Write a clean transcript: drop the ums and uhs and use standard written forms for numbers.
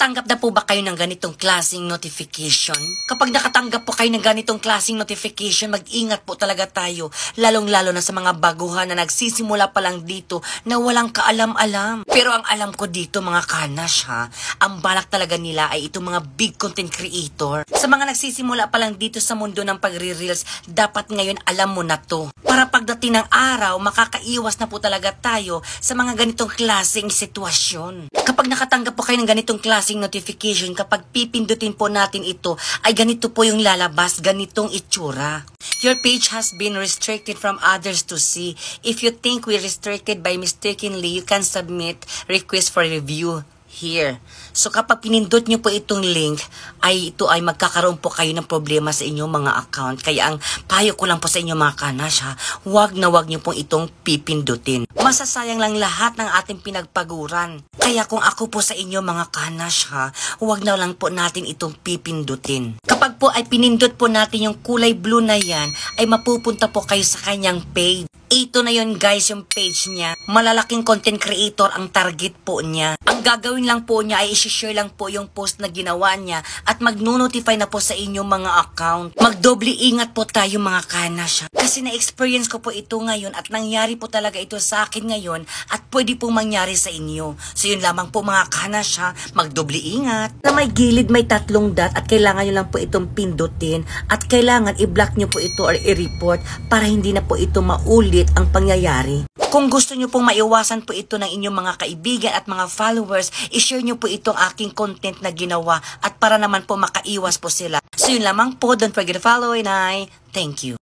Nakatanggap na po ba kayo ng ganitong klaseng notification? Kapag nakatanggap po kayo ng ganitong klaseng notification, mag-ingat po talaga tayo. Lalong-lalo na sa mga baguhan na nagsisimula pa lang dito na walang kaalam-alam. Pero ang alam ko dito mga kanash ha, ang balak talaga nila ay itong mga big content creator. Sa mga nagsisimula pa lang dito sa mundo ng pagre-reels, dapat ngayon alam mo na to. Para pagdating ng araw, makakaiwas na po talaga tayo sa mga ganitong klaseng sitwasyon. Kapag nakatanggap po kayo ng ganitong klaseng notification, kapag pipindutin po natin ito, ay ganito po yung lalabas, ganitong itsura. Your page has been restricted from others to see. If you think we restricted by mistakenly, you can submit request for review here. So kapag pinindot nyo po itong link, ito ay magkakaroon po kayo ng problema sa inyong mga account. Kaya ang payo ko lang po sa inyo mga kanash ha, wag na wag nyo pong itong pipindutin. Masasayang lang lahat ng ating pinagpaguran. Kaya kung ako po sa inyo mga kanash ha, wag na lang po natin itong pipindutin. Kapag po ay pinindot po natin yung kulay blue na yan, ay mapupunta po kayo sa kanyang page. Ito na yun guys, yung page niya. Malalaking content creator ang target po niya. Ang gagawin lang po niya ay isi-share lang po yung post na ginawa niya at mag-notify na po sa inyong mga account. Magdoble ingat po tayo mga kanash. Kasi na-experience ko po ito ngayon at nangyari po talaga ito sa akin ngayon at pwede pong mangyari sa inyo. So yun lamang po mga kanash ha, magdoble ingat. Na may gilid may 3 dot at kailangan nyo lang po itong pindutin at kailangan i-block nyo po ito or i-report para hindi na po ito maulit ang pangyayari. Kung gusto nyo pong maiwasan po ito ng inyong mga kaibigan at mga followers, i-share nyo po itong aking content na ginawa at para naman po makaiwas po sila. So yun lamang po, don't forget to follow and thank you.